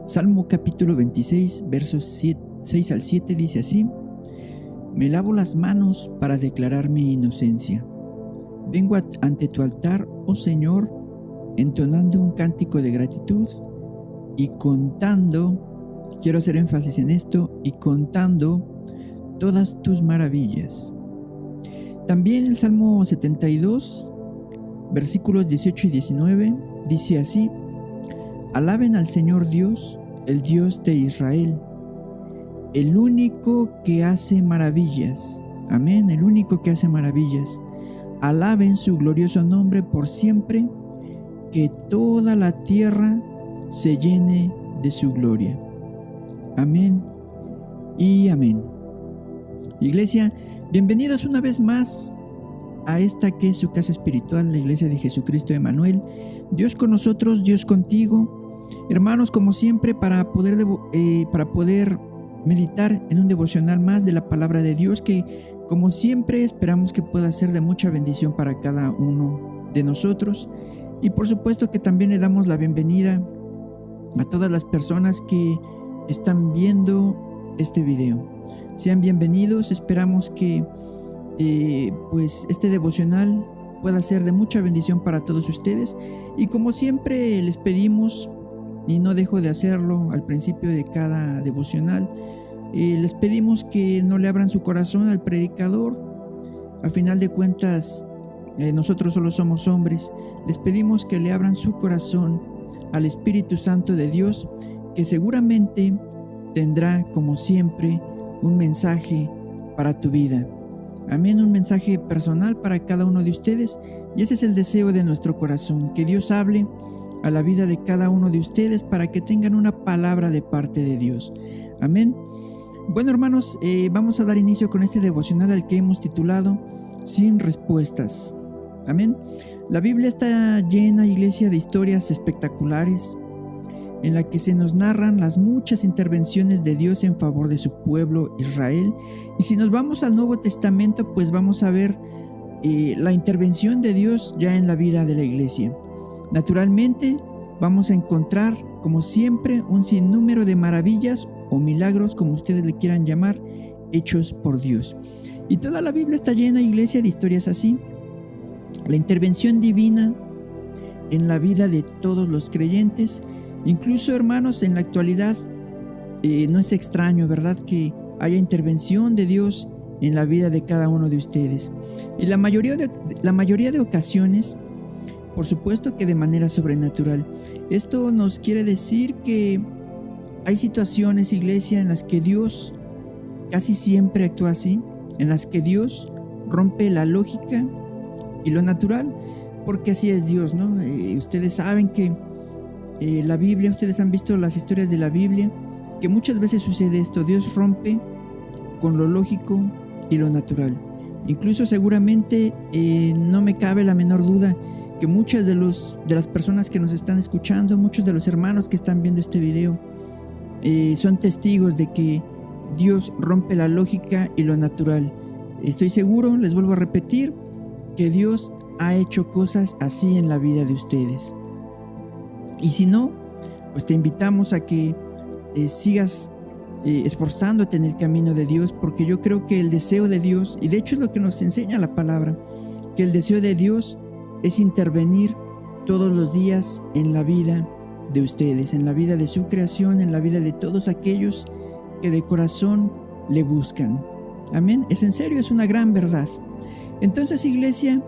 Salmo capítulo 26, versos 6 al 7 dice así: Me lavo las manos para declarar mi inocencia. Vengo ante tu altar, oh Señor, entonando un cántico de gratitud y contando, quiero hacer énfasis en esto, y contando todas tus maravillas. También el Salmo 72, versículos 18 y 19, dice así: Alaben al Señor Dios, el Dios de Israel, el único que hace maravillas. Amén, el único que hace maravillas. Alaben su glorioso nombre por siempre, que toda la tierra se llene de su gloria. Amén y amén. Iglesia, bienvenidos una vez más a esta que es su casa espiritual, la Iglesia de Jesucristo de Emanuel. Dios con nosotros, Dios contigo. Hermanos, como siempre, para poder meditar en un devocional más de la palabra de Dios, que como siempre esperamos que pueda ser de mucha bendición para cada uno de nosotros. Y por supuesto que también le damos la bienvenida a todas las personas que están viendo este video. Sean bienvenidos, esperamos que pues este devocional pueda ser de mucha bendición para todos ustedes. Y como siempre les pedimos, y no dejo de hacerlo al principio de cada devocional, les pedimos que no le abran su corazón al predicador. A final de cuentas, nosotros solo somos hombres. Les pedimos que le abran su corazón al Espíritu Santo de Dios, que seguramente tendrá, como siempre, un mensaje para tu vida. Amén, un mensaje personal para cada uno de ustedes, y ese es el deseo de nuestro corazón, que Dios hable a la vida de cada uno de ustedes para que tengan una palabra de parte de Dios. Amén. Bueno, hermanos, vamos a dar inicio con este devocional al que hemos titulado Sin Respuestas. Amén. La Biblia está llena, iglesia, de historias espectaculares en la que se nos narran las muchas intervenciones de Dios en favor de su pueblo Israel. Y si nos vamos al Nuevo Testamento, pues vamos a ver la intervención de Dios ya en la vida de la iglesia. Naturalmente, vamos a encontrar, como siempre, un sinnúmero de maravillas o milagros, como ustedes le quieran llamar, hechos por Dios. Y toda la Biblia está llena, iglesia, de historias así. La intervención divina en la vida de todos los creyentes. Incluso, hermanos, en la actualidad no es extraño, ¿verdad?, que haya intervención de Dios en la vida de cada uno de ustedes. Y la mayoría de ocasiones, por supuesto que de manera sobrenatural. Esto nos quiere decir que hay situaciones, iglesia, en las que Dios casi siempre actúa así, en las que Dios rompe la lógica y lo natural, porque así es Dios, ¿no? Ustedes saben que la Biblia, ustedes han visto las historias de la Biblia, que muchas veces sucede esto: Dios rompe con lo lógico y lo natural. Incluso seguramente no me cabe la menor duda que muchas de las personas que nos están escuchando, muchos de los hermanos que están viendo este video, son testigos de que Dios rompe la lógica y lo natural. Estoy seguro, les vuelvo a repetir, que Dios ha hecho cosas así en la vida de ustedes. Y si no, pues te invitamos a que sigas esforzándote en el camino de Dios, porque yo creo que el deseo de Dios, y de hecho es lo que nos enseña la palabra, que el deseo de Dios es intervenir todos los días en la vida de ustedes, en la vida de su creación, en la vida de todos aquellos que de corazón le buscan. Amén. Es en serio, es una gran verdad. Entonces, iglesia,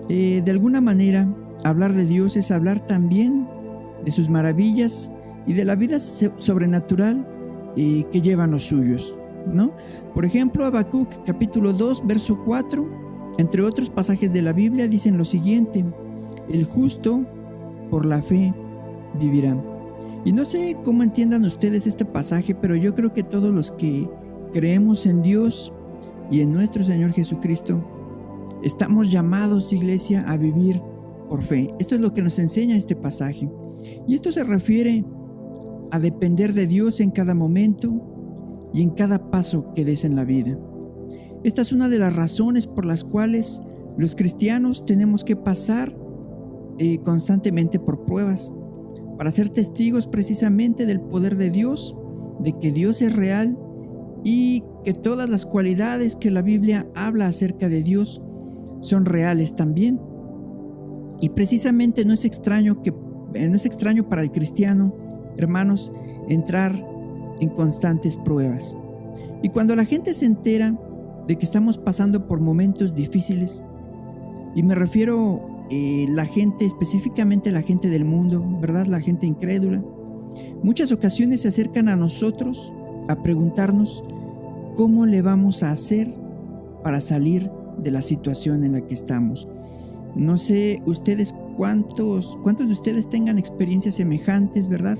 de alguna manera, hablar de Dios es hablar también de sus maravillas y de la vida sobrenatural que llevan los suyos, ¿no? Por ejemplo, Habacuc capítulo 2, verso 4, entre otros pasajes de la Biblia, dicen lo siguiente: el justo por la fe vivirá. Y no sé cómo entiendan ustedes este pasaje, pero yo creo que todos los que creemos en Dios y en nuestro Señor Jesucristo estamos llamados, iglesia, a vivir por fe. Esto es lo que nos enseña este pasaje. Y esto se refiere a depender de Dios en cada momento y en cada paso que des en la vida. Esta es una de las razones por las cuales los cristianos tenemos que pasar constantemente por pruebas, para ser testigos precisamente del poder de Dios, de que Dios es real y que todas las cualidades que la Biblia habla acerca de Dios son reales también. Y precisamente no es extraño para el cristiano, hermanos, entrar en constantes pruebas. Y cuando la gente se entera de que estamos pasando por momentos difíciles, y me refiero la gente, específicamente la gente del mundo, ¿verdad? La gente incrédula, muchas ocasiones se acercan a nosotros a preguntarnos cómo le vamos a hacer para salir de la situación en la que estamos. No sé ustedes cuántos de ustedes tengan experiencias semejantes, ¿verdad?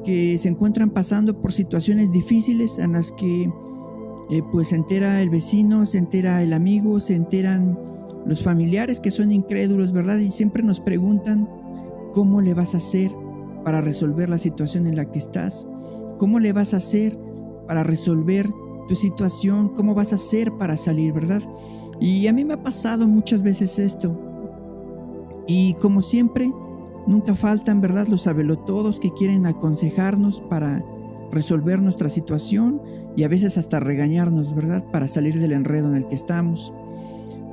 Que se encuentran pasando por situaciones difíciles en las que pues se entera el vecino, se entera el amigo, se enteran los familiares que son incrédulos, ¿verdad? Y siempre nos preguntan cómo le vas a hacer para resolver la situación en la que estás, cómo le vas a hacer para resolver tu situación, cómo vas a hacer para salir, ¿verdad? Y a mí me ha pasado muchas veces esto. Y como siempre, nunca faltan, ¿verdad?, los sabelotodos que quieren aconsejarnos para resolver nuestra situación y a veces hasta regañarnos, ¿verdad?, para salir del enredo en el que estamos.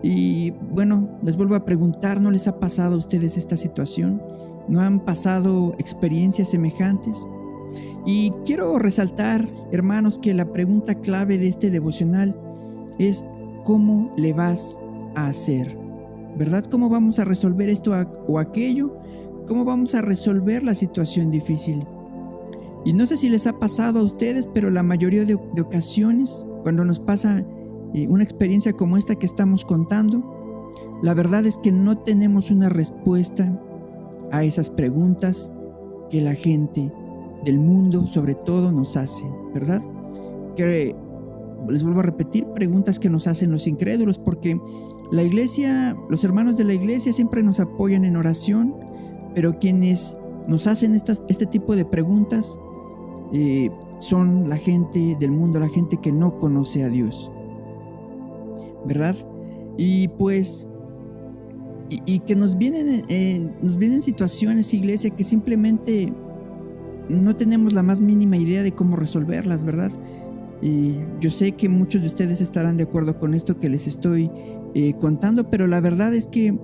Y bueno, les vuelvo a preguntar, ¿no les ha pasado a ustedes esta situación? ¿No han pasado experiencias semejantes? Y quiero resaltar, hermanos, que la pregunta clave de este devocional es ¿cómo le vas a hacer? ¿Verdad? ¿Cómo vamos a resolver esto o aquello? ¿Cómo vamos a resolver la situación difícil? Y no sé si les ha pasado a ustedes, pero la mayoría de ocasiones, cuando nos pasa una experiencia como esta que estamos contando, la verdad es que no tenemos una respuesta a esas preguntas que la gente del mundo sobre todo nos hace, ¿verdad? Que les vuelvo a repetir, preguntas que nos hacen los incrédulos, porque la iglesia, los hermanos de la iglesia siempre nos apoyan en oración, pero quienes nos hacen este tipo de preguntas son la gente del mundo, la gente que no conoce a Dios, ¿verdad? Y pues y que nos vienen situaciones, iglesia, que simplemente no tenemos la más mínima idea de cómo resolverlas, ¿verdad? Y yo sé que muchos de ustedes estarán de acuerdo con esto que les estoy contando, pero la verdad es que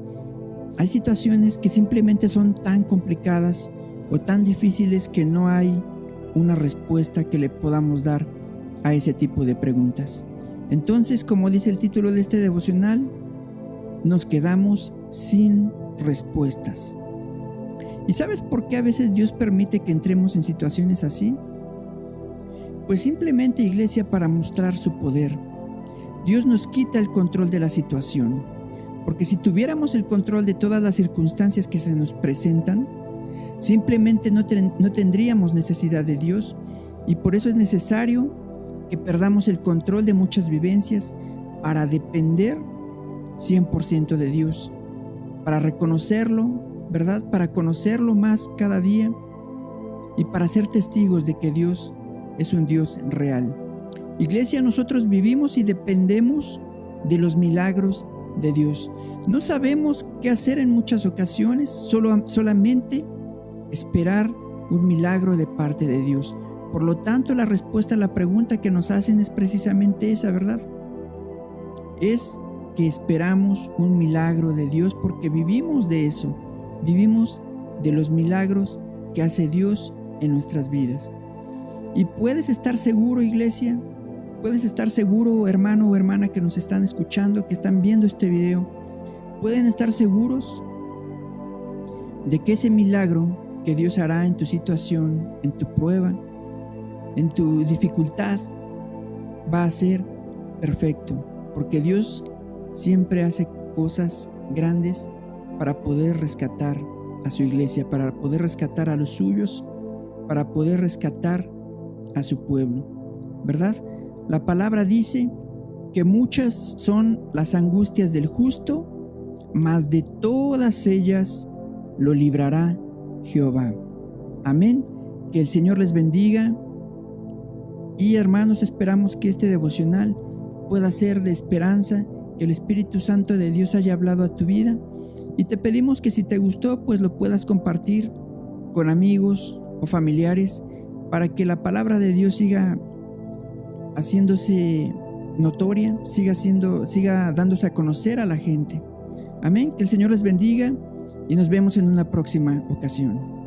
hay situaciones que simplemente son tan complicadas o tan difíciles que no hay una respuesta que le podamos dar a ese tipo de preguntas. Entonces, como dice el título de este devocional, nos quedamos sin respuestas. ¿Y sabes por qué a veces Dios permite que entremos en situaciones así? Pues simplemente, iglesia, para mostrar su poder. Dios nos quita el control de la situación, porque si tuviéramos el control de todas las circunstancias que se nos presentan, simplemente no tendríamos necesidad de Dios, y por eso es necesario que perdamos el control de muchas vivencias para depender 100% de Dios, para reconocerlo, ¿verdad? Para conocerlo más cada día y para ser testigos de que Dios es un Dios real. Iglesia, nosotros vivimos y dependemos de los milagros de Dios. No sabemos qué hacer en muchas ocasiones, solamente esperar un milagro de parte de Dios. Por lo tanto, la respuesta a la pregunta que nos hacen es precisamente esa, ¿verdad? Es que esperamos un milagro de Dios porque vivimos de eso, vivimos de los milagros que hace Dios en nuestras vidas. Y puedes estar seguro, iglesia, puedes estar seguro, hermano o hermana que nos están escuchando, que están viendo este video, pueden estar seguros de que ese milagro que Dios hará en tu situación, en tu prueba, en tu dificultad, va a ser perfecto, porque Dios siempre hace cosas grandes para poder rescatar a su iglesia, para poder rescatar a los suyos, para poder rescatar a su pueblo, ¿verdad? La palabra dice que muchas son las angustias del justo, mas de todas ellas lo librará Jehová. Amén. Que el Señor les bendiga. Y hermanos, esperamos que este devocional pueda ser de esperanza, que el Espíritu Santo de Dios haya hablado a tu vida. Y te pedimos que si te gustó, pues lo puedas compartir con amigos o familiares, para que la palabra de Dios siga haciéndose notoria, siga dándose a conocer a la gente. Amén. Que el Señor les bendiga y nos vemos en una próxima ocasión.